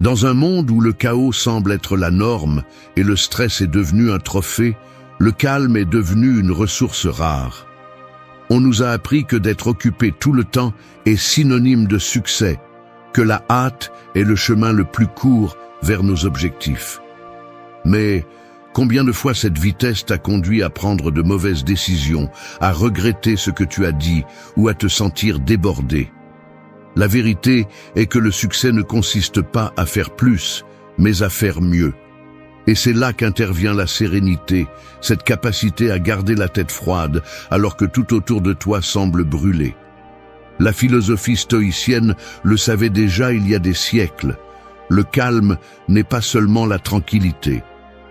Dans un monde où le chaos semble être la norme et le stress est devenu un trophée, le calme est devenu une ressource rare. On nous a appris que d'être occupé tout le temps est synonyme de succès, que la hâte est le chemin le plus court vers nos objectifs. Mais combien de fois cette vitesse t'a conduit à prendre de mauvaises décisions, à regretter ce que tu as dit ou à te sentir débordé? La vérité est que le succès ne consiste pas à faire plus, mais à faire mieux. Et c'est là qu'intervient la sérénité, cette capacité à garder la tête froide alors que tout autour de toi semble brûler. La philosophie stoïcienne le savait déjà il y a des siècles. Le calme n'est pas seulement la tranquillité,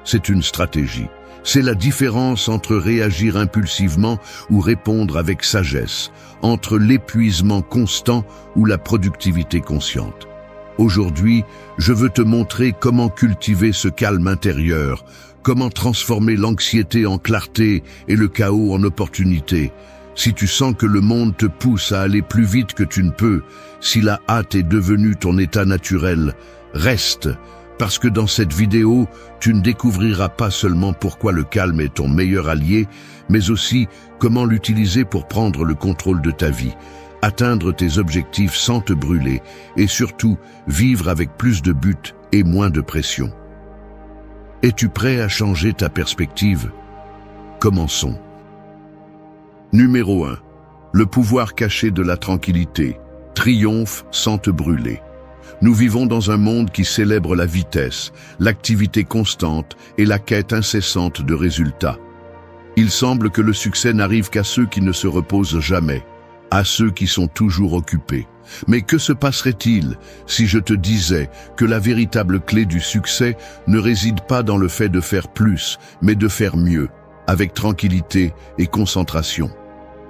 c'est une stratégie. C'est la différence entre réagir impulsivement ou répondre avec sagesse, entre l'épuisement constant ou la productivité consciente. Aujourd'hui, je veux te montrer comment cultiver ce calme intérieur, comment transformer l'anxiété en clarté et le chaos en opportunité. Si tu sens que le monde te pousse à aller plus vite que tu ne peux, si la hâte est devenue ton état naturel, reste, parce que dans cette vidéo, tu ne découvriras pas seulement pourquoi le calme est ton meilleur allié, mais aussi comment l'utiliser pour prendre le contrôle de ta vie, atteindre tes objectifs sans te brûler et surtout vivre avec plus de buts et moins de pression. Es-tu prêt à changer ta perspective? Commençons. Numéro 1. Le pouvoir caché de la tranquillité. Triomphe sans te brûler. Nous vivons dans un monde qui célèbre la vitesse, l'activité constante et la quête incessante de résultats. Il semble que le succès n'arrive qu'à ceux qui ne se reposent jamais, à ceux qui sont toujours occupés. Mais que se passerait-il si je te disais que la véritable clé du succès ne réside pas dans le fait de faire plus, mais de faire mieux, avec tranquillité et concentration?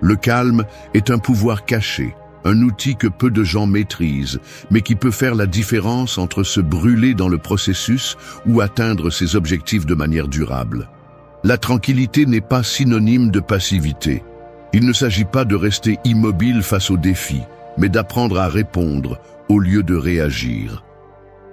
Le calme est un pouvoir caché, un outil que peu de gens maîtrisent, mais qui peut faire la différence entre se brûler dans le processus ou atteindre ses objectifs de manière durable. La tranquillité n'est pas synonyme de passivité. Il ne s'agit pas de rester immobile face aux défis, mais d'apprendre à répondre au lieu de réagir.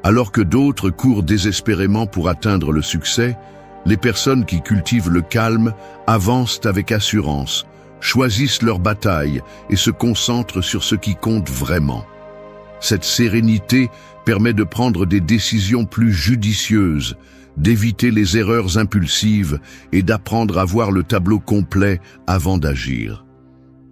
Alors que d'autres courent désespérément pour atteindre le succès, les personnes qui cultivent le calme avancent avec assurance, choisissent leur bataille et se concentrent sur ce qui compte vraiment. Cette sérénité permet de prendre des décisions plus judicieuses, d'éviter les erreurs impulsives et d'apprendre à voir le tableau complet avant d'agir.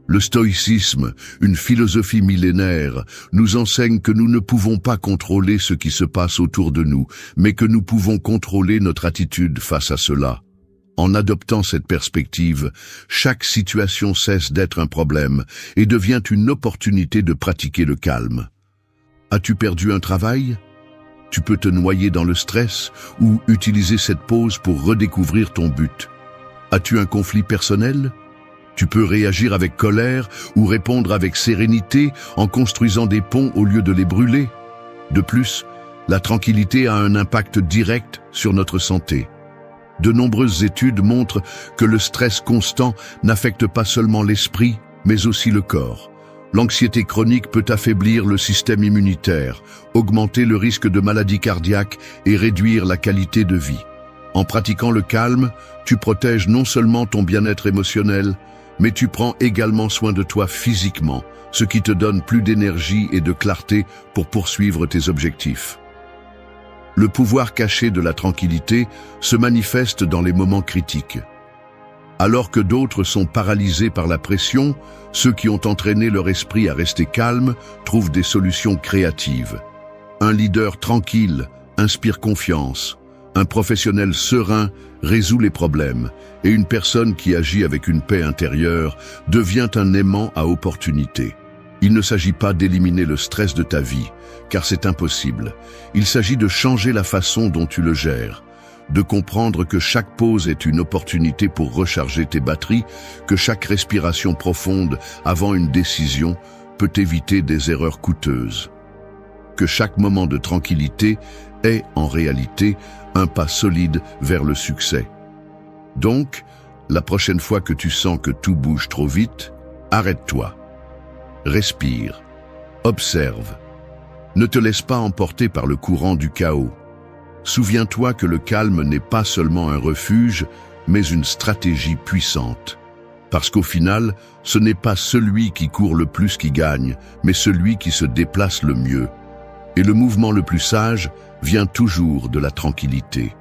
Le stoïcisme, une philosophie millénaire, nous enseigne que nous ne pouvons pas contrôler ce qui se passe autour de nous, mais que nous pouvons contrôler notre attitude face à cela. En adoptant cette perspective, chaque situation cesse d'être un problème et devient une opportunité de pratiquer le calme. As-tu perdu un travail? Tu peux te noyer dans le stress ou utiliser cette pause pour redécouvrir ton but. As-tu un conflit personnel? Tu peux réagir avec colère ou répondre avec sérénité en construisant des ponts au lieu de les brûler. De plus, la tranquillité a un impact direct sur notre santé. De nombreuses études montrent que le stress constant n'affecte pas seulement l'esprit, mais aussi le corps. L'anxiété chronique peut affaiblir le système immunitaire, augmenter le risque de maladies cardiaques et réduire la qualité de vie. En pratiquant le calme, tu protèges non seulement ton bien-être émotionnel, mais tu prends également soin de toi physiquement, ce qui te donne plus d'énergie et de clarté pour poursuivre tes objectifs. Le pouvoir caché de la tranquillité se manifeste dans les moments critiques. Alors que d'autres sont paralysés par la pression, ceux qui ont entraîné leur esprit à rester calme trouvent des solutions créatives. Un leader tranquille inspire confiance, un professionnel serein résout les problèmes, et une personne qui agit avec une paix intérieure devient un aimant à opportunité. Il ne s'agit pas d'éliminer le stress de ta vie, car c'est impossible. Il s'agit de changer la façon dont tu le gères, de comprendre que chaque pause est une opportunité pour recharger tes batteries, que chaque respiration profonde avant une décision peut éviter des erreurs coûteuses, que chaque moment de tranquillité est, en réalité, un pas solide vers le succès. Donc, la prochaine fois que tu sens que tout bouge trop vite, arrête-toi. Respire. Observe. Ne te laisse pas emporter par le courant du chaos. Souviens-toi que le calme n'est pas seulement un refuge, mais une stratégie puissante. Parce qu'au final, ce n'est pas celui qui court le plus qui gagne, mais celui qui se déplace le mieux. Et le mouvement le plus sage vient toujours de la tranquillité.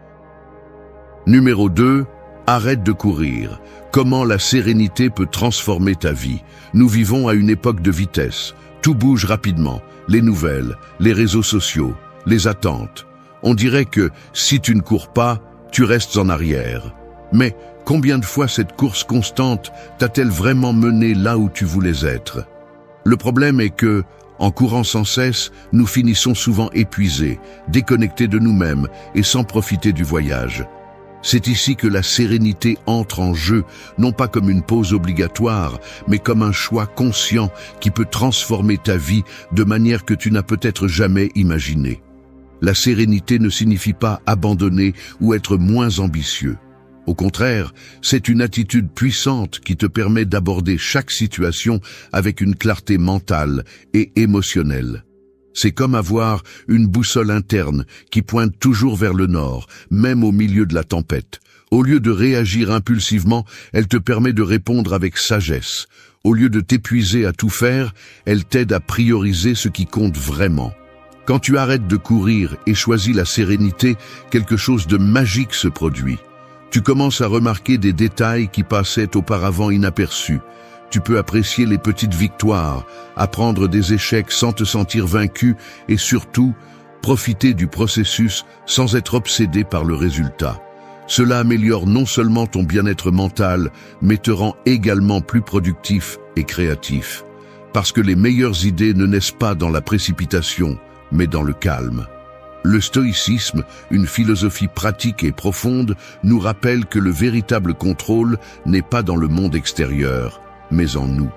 Numéro 2, arrête de courir. Comment la sérénité peut transformer ta vie? Nous vivons à une époque de vitesse. Tout bouge rapidement. Les nouvelles, les réseaux sociaux, les attentes. On dirait que si tu ne cours pas, tu restes en arrière. Mais combien de fois cette course constante t'a-t-elle vraiment mené là où tu voulais être? Le problème est que, en courant sans cesse, nous finissons souvent épuisés, déconnectés de nous-mêmes et sans profiter du voyage. C'est ici que la sérénité entre en jeu, non pas comme une pause obligatoire, mais comme un choix conscient qui peut transformer ta vie de manière que tu n'as peut-être jamais imaginée. La sérénité ne signifie pas abandonner ou être moins ambitieux. Au contraire, c'est une attitude puissante qui te permet d'aborder chaque situation avec une clarté mentale et émotionnelle. C'est comme avoir une boussole interne qui pointe toujours vers le nord, même au milieu de la tempête. Au lieu de réagir impulsivement, elle te permet de répondre avec sagesse. Au lieu de t'épuiser à tout faire, elle t'aide à prioriser ce qui compte vraiment. Quand tu arrêtes de courir et choisis la sérénité, quelque chose de magique se produit. Tu commences à remarquer des détails qui passaient auparavant inaperçus. Tu peux apprécier les petites victoires, apprendre des échecs sans te sentir vaincu et surtout, profiter du processus sans être obsédé par le résultat. Cela améliore non seulement ton bien-être mental, mais te rend également plus productif et créatif. Parce que les meilleures idées ne naissent pas dans la précipitation, mais dans le calme. Le stoïcisme, une philosophie pratique et profonde, nous rappelle que le véritable contrôle n'est pas dans le monde extérieur, mais en nous.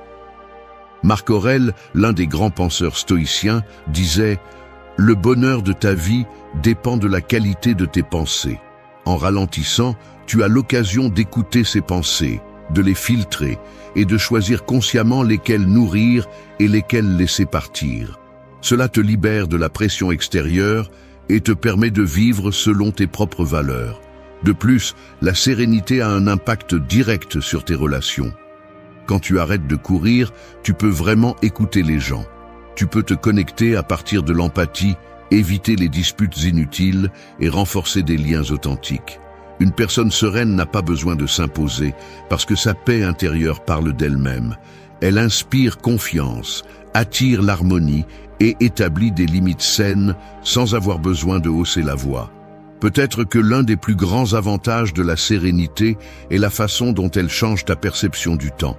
Marc Aurèle, l'un des grands penseurs stoïciens, disait « Le bonheur de ta vie dépend de la qualité de tes pensées. En ralentissant, tu as l'occasion d'écouter ces pensées, de les filtrer et de choisir consciemment lesquelles nourrir et lesquelles laisser partir. Cela te libère de la pression extérieure et te permet de vivre selon tes propres valeurs. De plus, la sérénité a un impact direct sur tes relations. Quand tu arrêtes de courir, tu peux vraiment écouter les gens. Tu peux te connecter à partir de l'empathie, éviter les disputes inutiles et renforcer des liens authentiques. Une personne sereine n'a pas besoin de s'imposer parce que sa paix intérieure parle d'elle-même. Elle inspire confiance, attire l'harmonie et établit des limites saines sans avoir besoin de hausser la voix. Peut-être que l'un des plus grands avantages de la sérénité est la façon dont elle change ta perception du temps.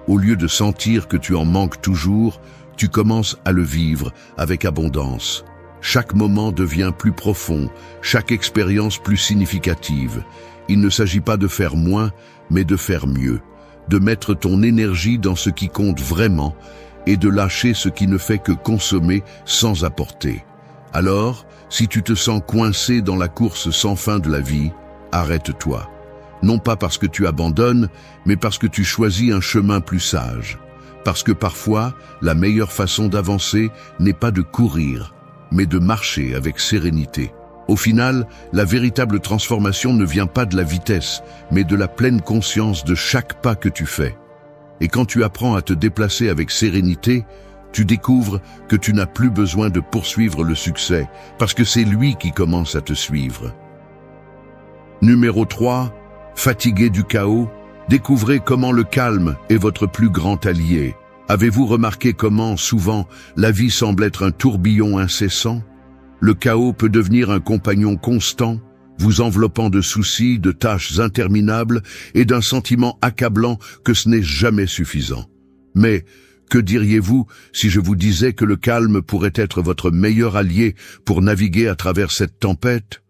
Au lieu de sentir que tu en manques toujours, tu commences à le vivre avec abondance. Chaque moment devient plus profond, chaque expérience plus significative. Il ne s'agit pas de faire moins, mais de faire mieux, de mettre ton énergie dans ce qui compte vraiment et de lâcher ce qui ne fait que consommer sans apporter. Alors, si tu te sens coincé dans la course sans fin de la vie, arrête-toi. Non pas parce que tu abandonnes, mais parce que tu choisis un chemin plus sage. Parce que parfois, la meilleure façon d'avancer n'est pas de courir, mais de marcher avec sérénité. Au final, la véritable transformation ne vient pas de la vitesse, mais de la pleine conscience de chaque pas que tu fais. Et quand tu apprends à te déplacer avec sérénité, tu découvres que tu n'as plus besoin de poursuivre le succès, parce que c'est lui qui commence à te suivre. Numéro 3. Fatigué du chaos, découvrez comment le calme est votre plus grand allié. Avez-vous remarqué comment, souvent, la vie semble être un tourbillon incessant? Le chaos peut devenir un compagnon constant, vous enveloppant de soucis, de tâches interminables et d'un sentiment accablant que ce n'est jamais suffisant. Mais que diriez-vous si je vous disais que le calme pourrait être votre meilleur allié pour naviguer à travers cette tempête?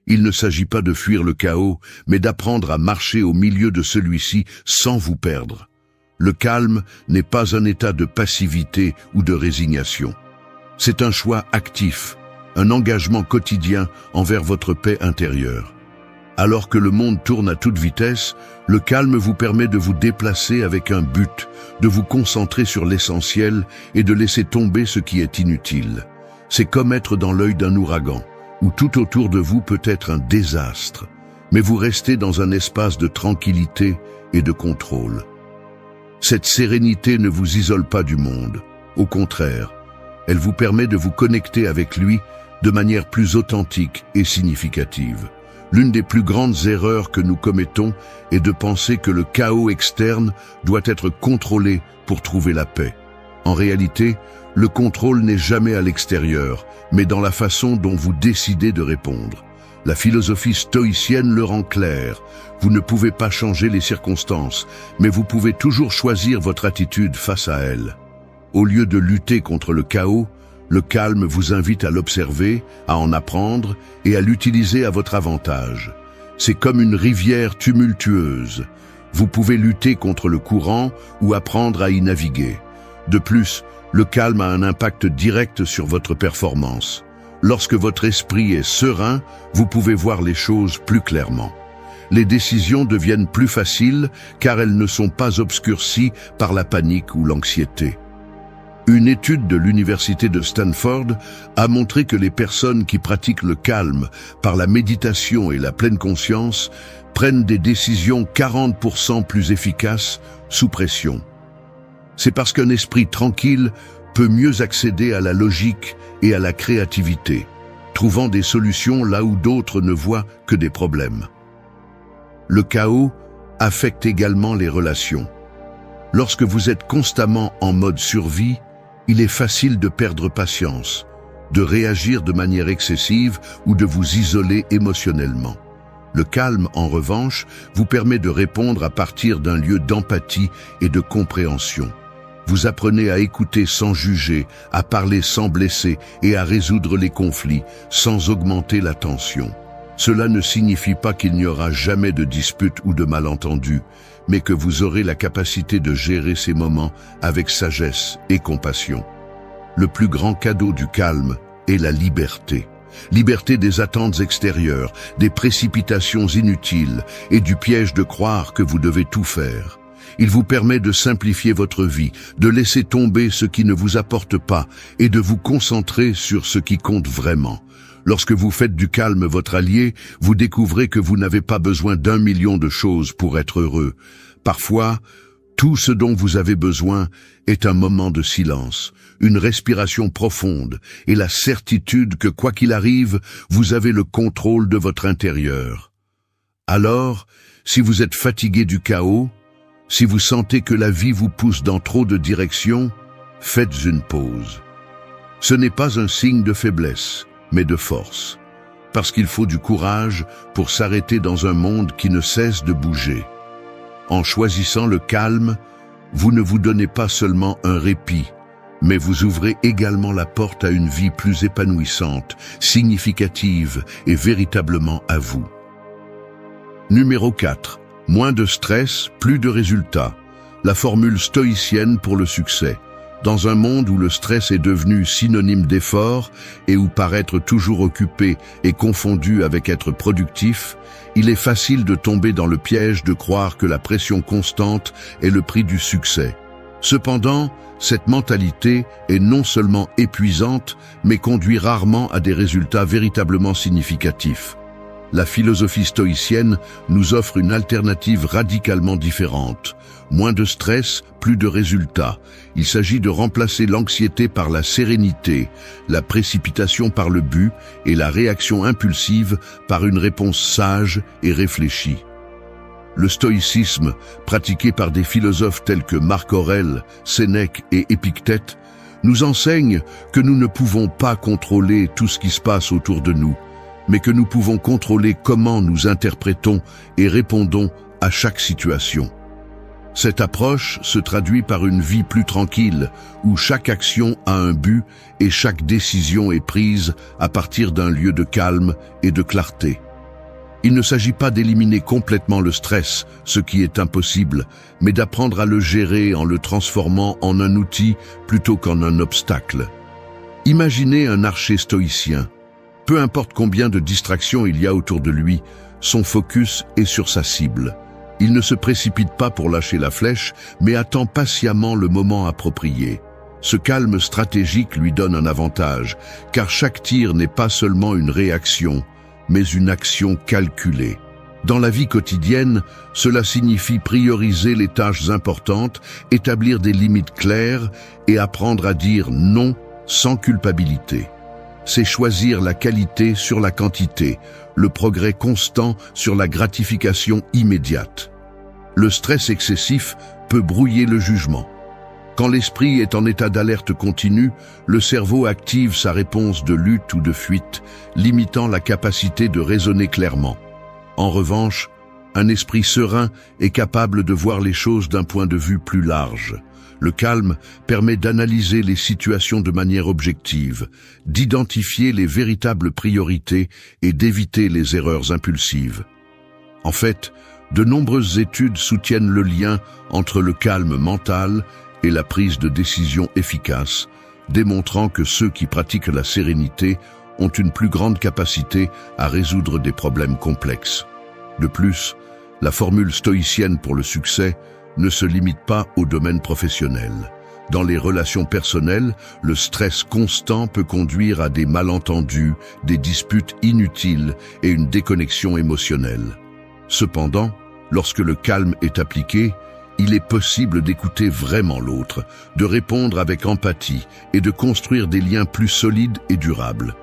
Il ne s'agit pas de fuir le chaos, mais d'apprendre à marcher au milieu de celui-ci sans vous perdre. Le calme n'est pas un état de passivité ou de résignation. C'est un choix actif, un engagement quotidien envers votre paix intérieure. Alors que le monde tourne à toute vitesse, le calme vous permet de vous déplacer avec un but, de vous concentrer sur l'essentiel et de laisser tomber ce qui est inutile. C'est comme être dans l'œil d'un ouragan, où tout autour de vous peut être un désastre, mais vous restez dans un espace de tranquillité et de contrôle. Cette sérénité ne vous isole pas du monde. Au contraire, elle vous permet de vous connecter avec lui de manière plus authentique et significative. L'une des plus grandes erreurs que nous commettons est de penser que le chaos externe doit être contrôlé pour trouver la paix. En réalité, le contrôle n'est jamais à l'extérieur, mais dans la façon dont vous décidez de répondre. La philosophie stoïcienne le rend clair. Vous ne pouvez pas changer les circonstances, mais vous pouvez toujours choisir votre attitude face à elles. Au lieu de lutter contre le chaos, le calme vous invite à l'observer, à en apprendre et à l'utiliser à votre avantage. C'est comme une rivière tumultueuse. Vous pouvez lutter contre le courant ou apprendre à y naviguer. De plus, le calme a un impact direct sur votre performance. Lorsque votre esprit est serein, vous pouvez voir les choses plus clairement. Les décisions deviennent plus faciles car elles ne sont pas obscurcies par la panique ou l'anxiété. Une étude de l'université de Stanford a montré que les personnes qui pratiquent le calme par la méditation et la pleine conscience prennent des décisions 40% plus efficaces sous pression. C'est parce qu'un esprit tranquille peut mieux accéder à la logique et à la créativité, trouvant des solutions là où d'autres ne voient que des problèmes. Le chaos affecte également les relations. Lorsque vous êtes constamment en mode survie, il est facile de perdre patience, de réagir de manière excessive ou de vous isoler émotionnellement. Le calme, en revanche, vous permet de répondre à partir d'un lieu d'empathie et de compréhension. Vous apprenez à écouter sans juger, à parler sans blesser et à résoudre les conflits sans augmenter la tension. Cela ne signifie pas qu'il n'y aura jamais de dispute ou de malentendu, mais que vous aurez la capacité de gérer ces moments avec sagesse et compassion. Le plus grand cadeau du calme est la liberté. Liberté des attentes extérieures, des précipitations inutiles et du piège de croire que vous devez tout faire. Il vous permet de simplifier votre vie, de laisser tomber ce qui ne vous apporte pas et de vous concentrer sur ce qui compte vraiment. Lorsque vous faites du calme votre allié, vous découvrez que vous n'avez pas besoin d'1 million de choses pour être heureux. Parfois, tout ce dont vous avez besoin est un moment de silence, une respiration profonde et la certitude que quoi qu'il arrive, vous avez le contrôle de votre intérieur. Alors, si vous êtes fatigué du chaos, si vous sentez que la vie vous pousse dans trop de directions, faites une pause. Ce n'est pas un signe de faiblesse, mais de force, parce qu'il faut du courage pour s'arrêter dans un monde qui ne cesse de bouger. En choisissant le calme, vous ne vous donnez pas seulement un répit, mais vous ouvrez également la porte à une vie plus épanouissante, significative et véritablement à vous. Numéro 4. Moins de stress, plus de résultats. La formule stoïcienne pour le succès. Dans un monde où le stress est devenu synonyme d'effort et où paraître toujours occupé est confondu avec être productif, il est facile de tomber dans le piège de croire que la pression constante est le prix du succès. Cependant, cette mentalité est non seulement épuisante, mais conduit rarement à des résultats véritablement significatifs. La philosophie stoïcienne nous offre une alternative radicalement différente. Moins de stress, plus de résultats. Il s'agit de remplacer l'anxiété par la sérénité, la précipitation par le but et la réaction impulsive par une réponse sage et réfléchie. Le stoïcisme, pratiqué par des philosophes tels que Marc Aurèle, Sénèque et Épictète, nous enseigne que nous ne pouvons pas contrôler tout ce qui se passe autour de nous, mais que nous pouvons contrôler comment nous interprétons et répondons à chaque situation. Cette approche se traduit par une vie plus tranquille, où chaque action a un but et chaque décision est prise à partir d'un lieu de calme et de clarté. Il ne s'agit pas d'éliminer complètement le stress, ce qui est impossible, mais d'apprendre à le gérer en le transformant en un outil plutôt qu'en un obstacle. Imaginez un archer stoïcien. Peu importe combien de distractions il y a autour de lui, son focus est sur sa cible. Il ne se précipite pas pour lâcher la flèche, mais attend patiemment le moment approprié. Ce calme stratégique lui donne un avantage, car chaque tir n'est pas seulement une réaction, mais une action calculée. Dans la vie quotidienne, cela signifie prioriser les tâches importantes, établir des limites claires et apprendre à dire non sans culpabilité. C'est choisir la qualité sur la quantité, le progrès constant sur la gratification immédiate. Le stress excessif peut brouiller le jugement. Quand l'esprit est en état d'alerte continue, le cerveau active sa réponse de lutte ou de fuite, limitant la capacité de raisonner clairement. En revanche, un esprit serein est capable de voir les choses d'un point de vue plus large. Le calme permet d'analyser les situations de manière objective, d'identifier les véritables priorités et d'éviter les erreurs impulsives. En fait, de nombreuses études soutiennent le lien entre le calme mental et la prise de décision efficace, démontrant que ceux qui pratiquent la sérénité ont une plus grande capacité à résoudre des problèmes complexes. De plus, la formule stoïcienne pour le succès ne se limite pas au domaine professionnel. Dans les relations personnelles, le stress constant peut conduire à des malentendus, des disputes inutiles et une déconnexion émotionnelle. Cependant, lorsque le calme est appliqué, il est possible d'écouter vraiment l'autre, de répondre avec empathie et de construire des liens plus solides et durables.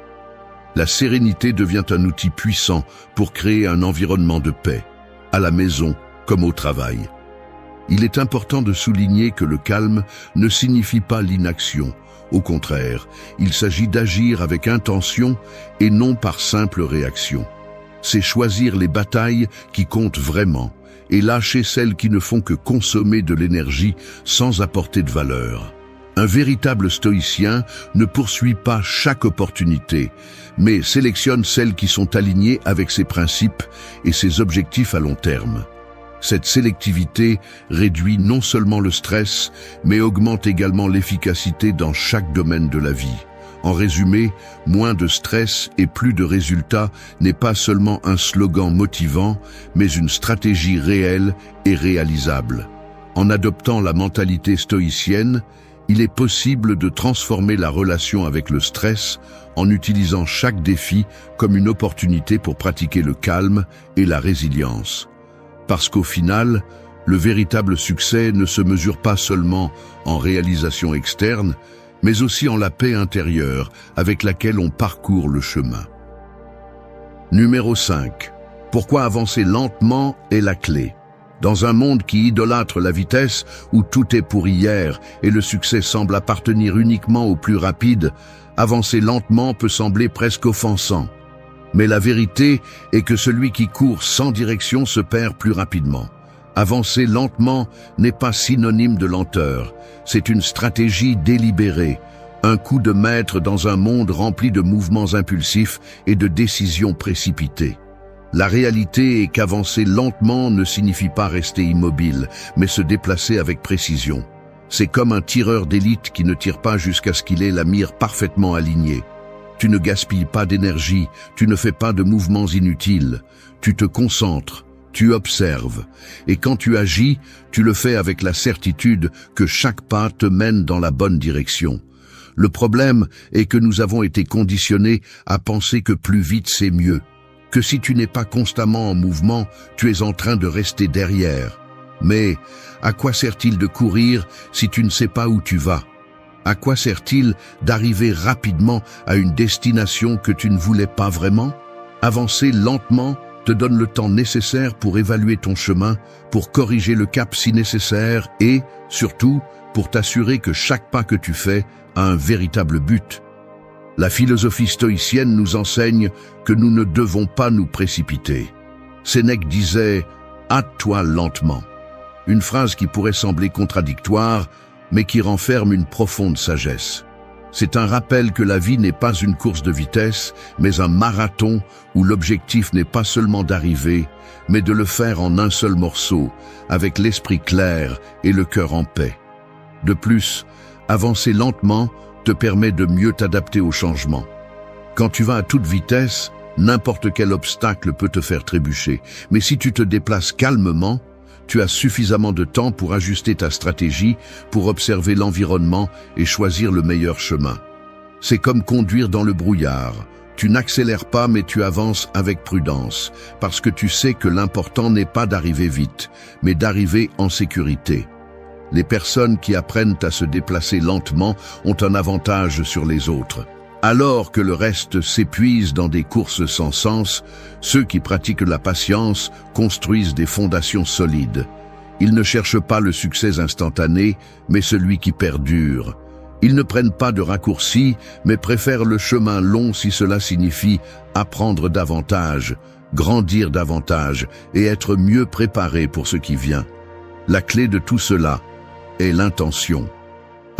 La sérénité devient un outil puissant pour créer un environnement de paix, à la maison comme au travail. Il est important de souligner que le calme ne signifie pas l'inaction. Au contraire, il s'agit d'agir avec intention et non par simple réaction. C'est choisir les batailles qui comptent vraiment et lâcher celles qui ne font que consommer de l'énergie sans apporter de valeur. Un véritable stoïcien ne poursuit pas chaque opportunité, mais sélectionne celles qui sont alignées avec ses principes et ses objectifs à long terme. Cette sélectivité réduit non seulement le stress, mais augmente également l'efficacité dans chaque domaine de la vie. En résumé, moins de stress et plus de résultats n'est pas seulement un slogan motivant, mais une stratégie réelle et réalisable. En adoptant la mentalité stoïcienne, il est possible de transformer la relation avec le stress en utilisant chaque défi comme une opportunité pour pratiquer le calme et la résilience. Parce qu'au final, le véritable succès ne se mesure pas seulement en réalisation externe, mais aussi en la paix intérieure avec laquelle on parcourt le chemin. Numéro 5. Pourquoi avancer lentement est la clé. Dans un monde qui idolâtre la vitesse, où tout est pour hier et le succès semble appartenir uniquement aux plus rapides, avancer lentement peut sembler presque offensant. Mais la vérité est que celui qui court sans direction se perd plus rapidement. Avancer lentement n'est pas synonyme de lenteur, c'est une stratégie délibérée, un coup de maître dans un monde rempli de mouvements impulsifs et de décisions précipitées. La réalité est qu'avancer lentement ne signifie pas rester immobile, mais se déplacer avec précision. C'est comme un tireur d'élite qui ne tire pas jusqu'à ce qu'il ait la mire parfaitement alignée. Tu ne gaspilles pas d'énergie, tu ne fais pas de mouvements inutiles, tu te concentres, tu observes, et quand tu agis, tu le fais avec la certitude que chaque pas te mène dans la bonne direction. Le problème est que nous avons été conditionnés à penser que plus vite c'est mieux, que si tu n'es pas constamment en mouvement, tu es en train de rester derrière. Mais à quoi sert-il de courir si tu ne sais pas où tu vas ? À quoi sert-il d'arriver rapidement à une destination que tu ne voulais pas vraiment ? Avancer lentement te donne le temps nécessaire pour évaluer ton chemin, pour corriger le cap si nécessaire et, surtout, pour t'assurer que chaque pas que tu fais a un véritable but. La philosophie stoïcienne nous enseigne que nous ne devons pas nous précipiter. Sénèque disait « hâte-toi lentement », une phrase qui pourrait sembler contradictoire, mais qui renferme une profonde sagesse. C'est un rappel que la vie n'est pas une course de vitesse, mais un marathon où l'objectif n'est pas seulement d'arriver, mais de le faire en un seul morceau, avec l'esprit clair et le cœur en paix. De plus, avancer lentement te permet de mieux t'adapter au changement. Quand tu vas à toute vitesse, n'importe quel obstacle peut te faire trébucher, mais si tu te déplaces calmement, tu as suffisamment de temps pour ajuster ta stratégie, pour observer l'environnement et choisir le meilleur chemin. C'est comme conduire dans le brouillard. Tu n'accélères pas mais tu avances avec prudence, parce que tu sais que l'important n'est pas d'arriver vite, mais d'arriver en sécurité. Les personnes qui apprennent à se déplacer lentement ont un avantage sur les autres. Alors que le reste s'épuise dans des courses sans sens, ceux qui pratiquent la patience construisent des fondations solides. Ils ne cherchent pas le succès instantané, mais celui qui perdure. Ils ne prennent pas de raccourcis, mais préfèrent le chemin long si cela signifie apprendre davantage, grandir davantage et être mieux préparé pour ce qui vient. La clé de tout cela est l'intention.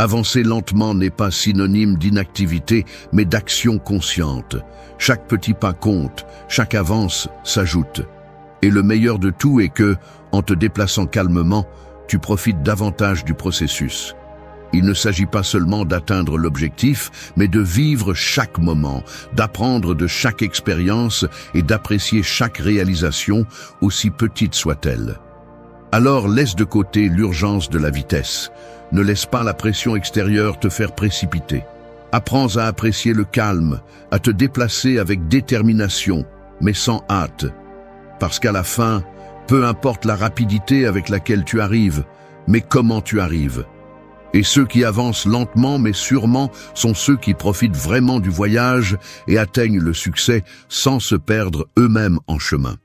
Avancer lentement n'est pas synonyme d'inactivité, mais d'action consciente. Chaque petit pas compte, chaque avance s'ajoute. Et le meilleur de tout est que, en te déplaçant calmement, tu profites davantage du processus. Il ne s'agit pas seulement d'atteindre l'objectif, mais de vivre chaque moment, d'apprendre de chaque expérience et d'apprécier chaque réalisation, aussi petite soit-elle. Alors laisse de côté l'urgence de la vitesse. Ne laisse pas la pression extérieure te faire précipiter. Apprends à apprécier le calme, à te déplacer avec détermination, mais sans hâte. Parce qu'à la fin, peu importe la rapidité avec laquelle tu arrives, mais comment tu arrives. Et ceux qui avancent lentement mais sûrement sont ceux qui profitent vraiment du voyage et atteignent le succès sans se perdre eux-mêmes en chemin.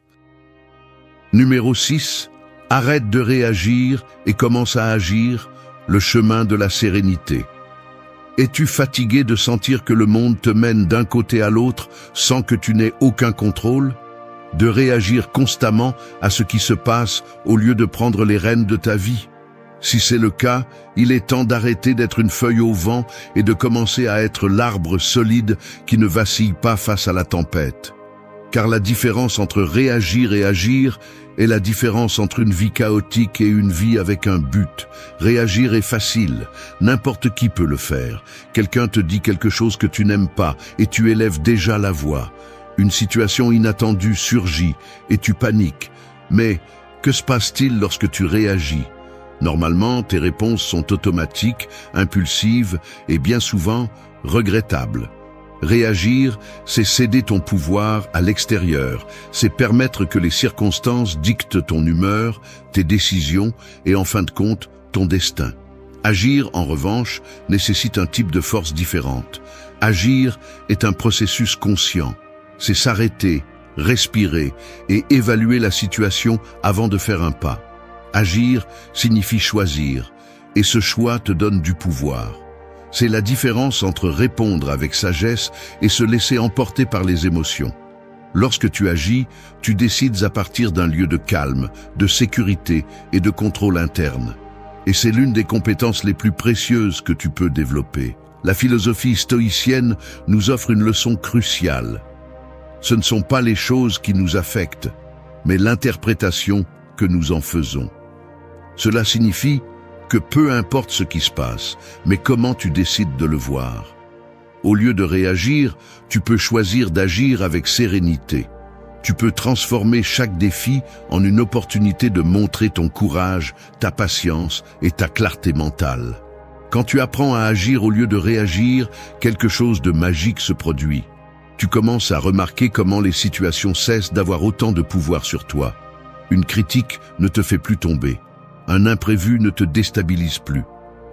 Numéro 6. Arrête de réagir et commence à agir, le chemin de la sérénité. Es-tu fatigué de sentir que le monde te mène d'un côté à l'autre sans que tu n'aies aucun contrôle? De réagir constamment à ce qui se passe au lieu de prendre les rênes de ta vie? Si c'est le cas, il est temps d'arrêter d'être une feuille au vent et de commencer à être l'arbre solide qui ne vacille pas face à la tempête. Car la différence entre réagir et agir est la différence entre une vie chaotique et une vie avec un but. Réagir est facile, n'importe qui peut le faire. Quelqu'un te dit quelque chose que tu n'aimes pas et tu élèves déjà la voix. Une situation inattendue surgit et tu paniques. Mais que se passe-t-il lorsque tu réagis? Normalement, tes réponses sont automatiques, impulsives et bien souvent regrettables. Réagir, c'est céder ton pouvoir à l'extérieur, c'est permettre que les circonstances dictent ton humeur, tes décisions et en fin de compte, ton destin. Agir, en revanche, nécessite un type de force différente. Agir est un processus conscient. C'est s'arrêter, respirer et évaluer la situation avant de faire un pas. Agir signifie choisir, et ce choix te donne du pouvoir. C'est la différence entre répondre avec sagesse et se laisser emporter par les émotions. Lorsque tu agis, tu décides à partir d'un lieu de calme, de sécurité et de contrôle interne. Et c'est l'une des compétences les plus précieuses que tu peux développer. La philosophie stoïcienne nous offre une leçon cruciale. Ce ne sont pas les choses qui nous affectent, mais l'interprétation que nous en faisons. Cela signifie que peu importe ce qui se passe, mais comment tu décides de le voir. Au lieu de réagir, tu peux choisir d'agir avec sérénité. Tu peux transformer chaque défi en une opportunité de montrer ton courage, ta patience et ta clarté mentale. Quand tu apprends à agir au lieu de réagir, quelque chose de magique se produit. Tu commences à remarquer comment les situations cessent d'avoir autant de pouvoir sur toi. Une critique ne te fait plus tomber. Un imprévu ne te déstabilise plus.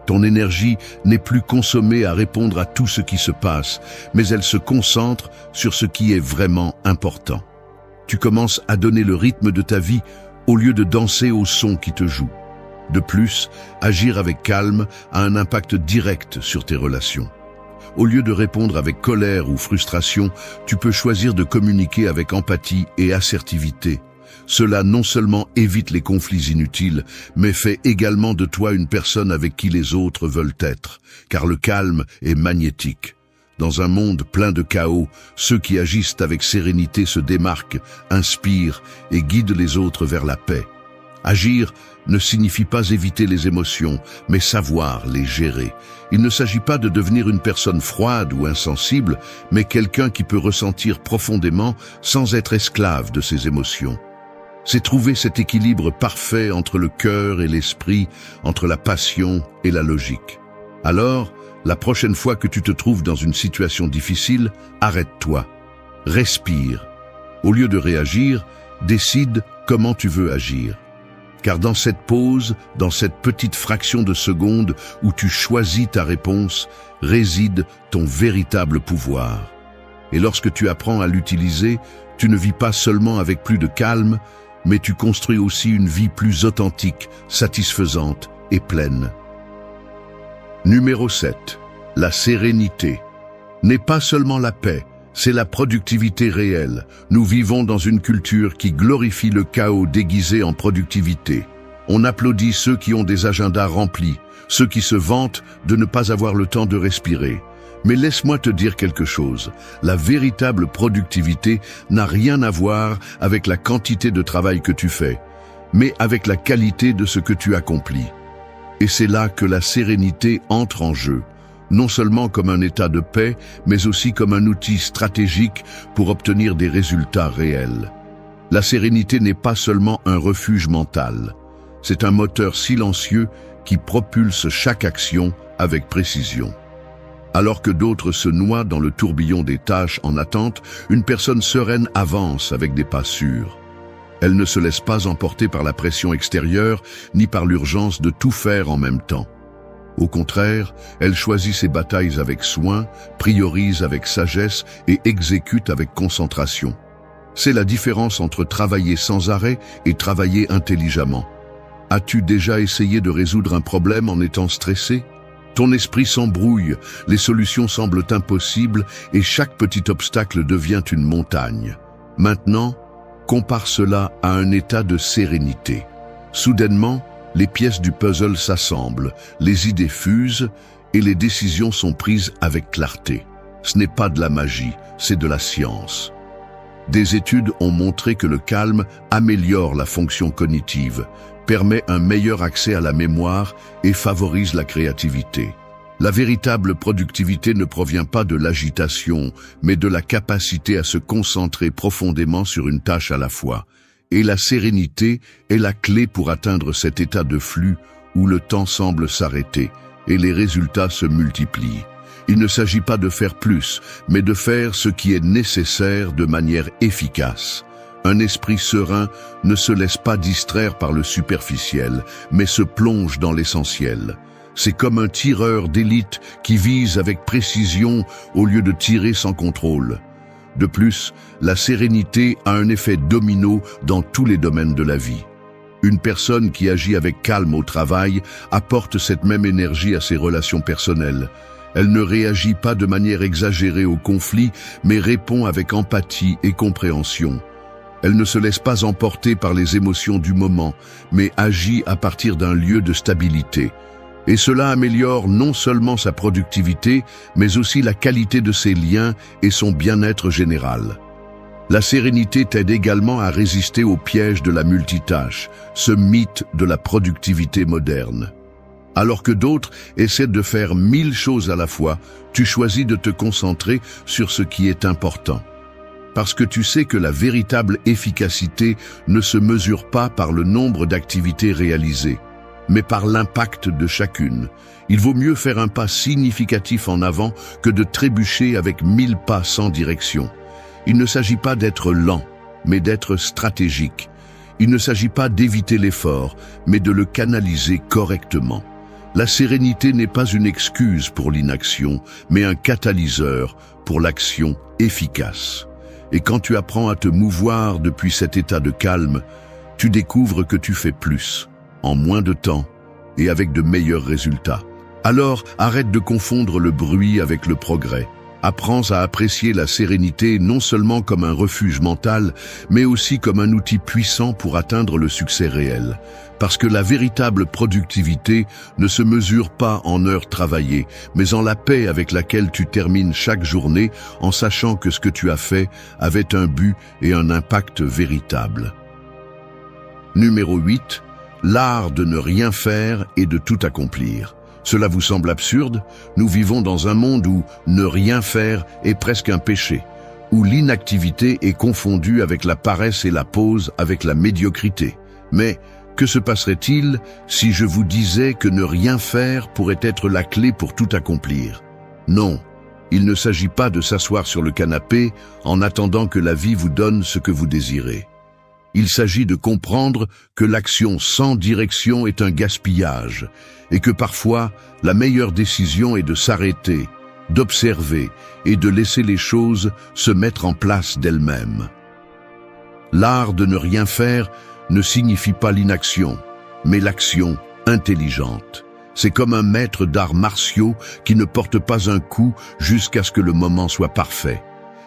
Ton énergie n'est plus consommée à répondre à tout ce qui se passe, mais elle se concentre sur ce qui est vraiment important. Tu commences à donner le rythme de ta vie au lieu de danser au son qui te joue. De plus, agir avec calme a un impact direct sur tes relations. Au lieu de répondre avec colère ou frustration, tu peux choisir de communiquer avec empathie et assertivité. Cela non seulement évite les conflits inutiles, mais fait également de toi une personne avec qui les autres veulent être, car le calme est magnétique. Dans un monde plein de chaos, ceux qui agissent avec sérénité se démarquent, inspirent et guident les autres vers la paix. Agir ne signifie pas éviter les émotions, mais savoir les gérer. Il ne s'agit pas de devenir une personne froide ou insensible, mais quelqu'un qui peut ressentir profondément sans être esclave de ses émotions. C'est trouver cet équilibre parfait entre le cœur et l'esprit, entre la passion et la logique. Alors, la prochaine fois que tu te trouves dans une situation difficile, arrête-toi, respire. Au lieu de réagir, décide comment tu veux agir. Car dans cette pause, dans cette petite fraction de seconde où tu choisis ta réponse, réside ton véritable pouvoir. Et lorsque tu apprends à l'utiliser, tu ne vis pas seulement avec plus de calme, mais tu construis aussi une vie plus authentique, satisfaisante et pleine. Numéro 7. La sérénité. N'est pas seulement la paix, c'est la productivité réelle. Nous vivons dans une culture qui glorifie le chaos déguisé en productivité. On applaudit ceux qui ont des agendas remplis, ceux qui se vantent de ne pas avoir le temps de respirer. Mais laisse-moi te dire quelque chose, la véritable productivité n'a rien à voir avec la quantité de travail que tu fais, mais avec la qualité de ce que tu accomplis. Et c'est là que la sérénité entre en jeu, non seulement comme un état de paix, mais aussi comme un outil stratégique pour obtenir des résultats réels. La sérénité n'est pas seulement un refuge mental, c'est un moteur silencieux qui propulse chaque action avec précision. Alors que d'autres se noient dans le tourbillon des tâches en attente, une personne sereine avance avec des pas sûrs. Elle ne se laisse pas emporter par la pression extérieure, ni par l'urgence de tout faire en même temps. Au contraire, elle choisit ses batailles avec soin, priorise avec sagesse et exécute avec concentration. C'est la différence entre travailler sans arrêt et travailler intelligemment. As-tu déjà essayé de résoudre un problème en étant stressé ? Ton esprit s'embrouille, les solutions semblent impossibles et chaque petit obstacle devient une montagne. Maintenant, compare cela à un état de sérénité. Soudainement, les pièces du puzzle s'assemblent, les idées fusent et les décisions sont prises avec clarté. Ce n'est pas de la magie, c'est de la science. Des études ont montré que le calme améliore la fonction cognitive, permet un meilleur accès à la mémoire et favorise la créativité. La véritable productivité ne provient pas de l'agitation, mais de la capacité à se concentrer profondément sur une tâche à la fois. Et la sérénité est la clé pour atteindre cet état de flux où le temps semble s'arrêter et les résultats se multiplient. Il ne s'agit pas de faire plus, mais de faire ce qui est nécessaire de manière efficace. Un esprit serein ne se laisse pas distraire par le superficiel, mais se plonge dans l'essentiel. C'est comme un tireur d'élite qui vise avec précision au lieu de tirer sans contrôle. De plus, la sérénité a un effet domino dans tous les domaines de la vie. Une personne qui agit avec calme au travail apporte cette même énergie à ses relations personnelles. Elle ne réagit pas de manière exagérée au conflit, mais répond avec empathie et compréhension. Elle ne se laisse pas emporter par les émotions du moment, mais agit à partir d'un lieu de stabilité. Et cela améliore non seulement sa productivité, mais aussi la qualité de ses liens et son bien-être général. La sérénité t'aide également à résister au piège de la multitâche, ce mythe de la productivité moderne. Alors que d'autres essaient de faire 1000 choses à la fois, tu choisis de te concentrer sur ce qui est important. Parce que tu sais que la véritable efficacité ne se mesure pas par le nombre d'activités réalisées, mais par l'impact de chacune. Il vaut mieux faire un pas significatif en avant que de trébucher avec 1000 pas sans direction. Il ne s'agit pas d'être lent, mais d'être stratégique. Il ne s'agit pas d'éviter l'effort, mais de le canaliser correctement. La sérénité n'est pas une excuse pour l'inaction, mais un catalyseur pour l'action efficace. Et quand tu apprends à te mouvoir depuis cet état de calme, tu découvres que tu fais plus, en moins de temps et avec de meilleurs résultats. Alors, arrête de confondre le bruit avec le progrès. Apprends à apprécier la sérénité non seulement comme un refuge mental, mais aussi comme un outil puissant pour atteindre le succès réel. Parce que la véritable productivité ne se mesure pas en heures travaillées, mais en la paix avec laquelle tu termines chaque journée en sachant que ce que tu as fait avait un but et un impact véritable. Numéro 8. L'art de ne rien faire et de tout accomplir. Cela vous semble absurde? Nous vivons dans un monde où ne rien faire est presque un péché. où l'inactivité est confondue avec la paresse et la pause avec la médiocrité. Mais que se passerait-il si je vous disais que ne rien faire pourrait être la clé pour tout accomplir? Non, il ne s'agit pas de s'asseoir sur le canapé en attendant que la vie vous donne ce que vous désirez. Il s'agit de comprendre que l'action sans direction est un gaspillage et que parfois la meilleure décision est de s'arrêter, d'observer et de laisser les choses se mettre en place d'elles-mêmes. L'art de ne rien faire ne signifie pas l'inaction, mais l'action intelligente. C'est comme un maître d'arts martiaux qui ne porte pas un coup jusqu'à ce que le moment soit parfait.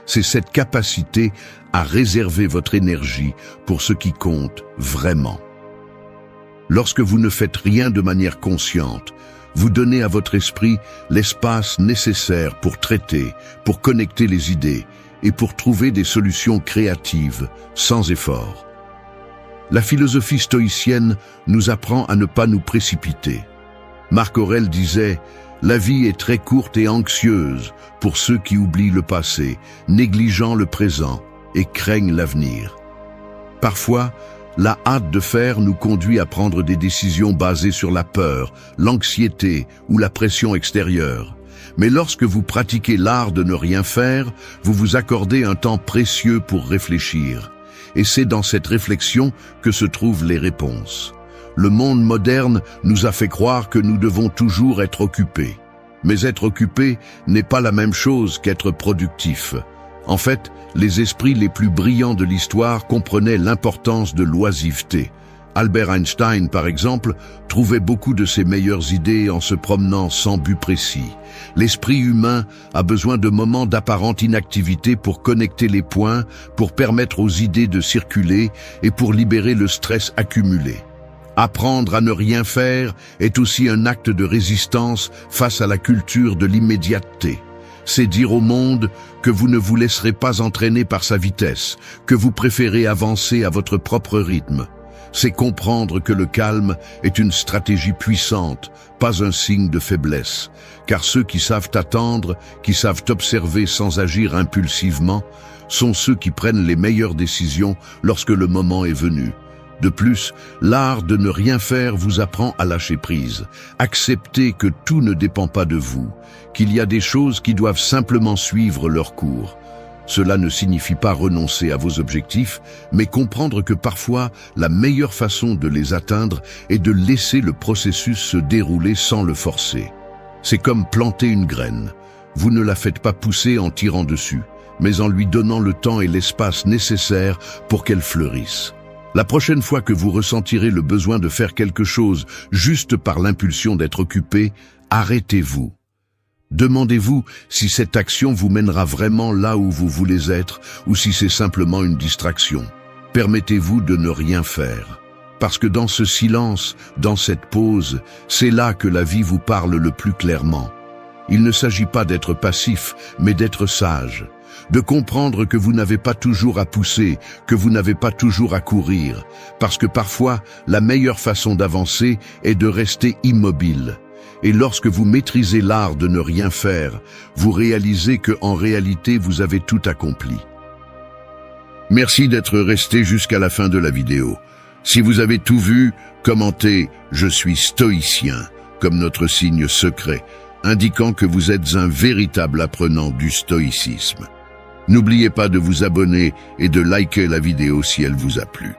C'est cette capacité à réserver votre énergie pour ce qui compte vraiment. Lorsque vous ne faites rien de manière consciente, vous donnez à votre esprit l'espace nécessaire pour traiter, pour connecter les idées et pour trouver des solutions créatives, sans effort. La philosophie stoïcienne nous apprend à ne pas nous précipiter. Marc Aurèle disait « La vie est très courte et anxieuse pour ceux qui oublient le passé, négligeant le présent et craignent l'avenir. » Parfois, la hâte de faire nous conduit à prendre des décisions basées sur la peur, l'anxiété ou la pression extérieure. Mais lorsque vous pratiquez l'art de ne rien faire, vous vous accordez un temps précieux pour réfléchir. Et c'est dans cette réflexion que se trouvent les réponses. Le monde moderne nous a fait croire que nous devons toujours être occupés. Mais être occupé n'est pas la même chose qu'être productif. En fait, les esprits les plus brillants de l'histoire comprenaient l'importance de l'oisiveté. Albert Einstein, par exemple, trouvait beaucoup de ses meilleures idées en se promenant sans but précis. L'esprit humain a besoin de moments d'apparente inactivité pour connecter les points, pour permettre aux idées de circuler et pour libérer le stress accumulé. Apprendre à ne rien faire est aussi un acte de résistance face à la culture de l'immédiateté. C'est dire au monde que vous ne vous laisserez pas entraîner par sa vitesse, que vous préférez avancer à votre propre rythme. C'est comprendre que le calme est une stratégie puissante, pas un signe de faiblesse, car ceux qui savent attendre, qui savent observer sans agir impulsivement, sont ceux qui prennent les meilleures décisions lorsque le moment est venu. De plus, l'art de ne rien faire vous apprend à lâcher prise. Accepter que tout ne dépend pas de vous, qu'il y a des choses qui doivent simplement suivre leur cours. Cela ne signifie pas renoncer à vos objectifs, mais comprendre que parfois, la meilleure façon de les atteindre est de laisser le processus se dérouler sans le forcer. C'est comme planter une graine. Vous ne la faites pas pousser en tirant dessus, mais en lui donnant le temps et l'espace nécessaires pour qu'elle fleurisse. La prochaine fois que vous ressentirez le besoin de faire quelque chose juste par l'impulsion d'être occupé, arrêtez-vous. Demandez-vous si cette action vous mènera vraiment là où vous voulez être ou si c'est simplement une distraction. Permettez-vous de ne rien faire. Parce que dans ce silence, dans cette pause, c'est là que la vie vous parle le plus clairement. Il ne s'agit pas d'être passif, mais d'être sage. De comprendre que vous n'avez pas toujours à pousser, que vous n'avez pas toujours à courir. Parce que parfois, la meilleure façon d'avancer est de rester immobile. Et lorsque vous maîtrisez l'art de ne rien faire, vous réalisez que en réalité vous avez tout accompli. Merci d'être resté jusqu'à la fin de la vidéo. Si vous avez tout vu, commentez « Je suis stoïcien » comme notre signe secret, indiquant que vous êtes un véritable apprenant du stoïcisme. N'oubliez pas de vous abonner et de liker la vidéo si elle vous a plu.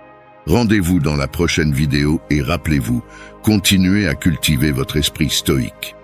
Rendez-vous dans la prochaine vidéo et rappelez-vous, continuez à cultiver votre esprit stoïque.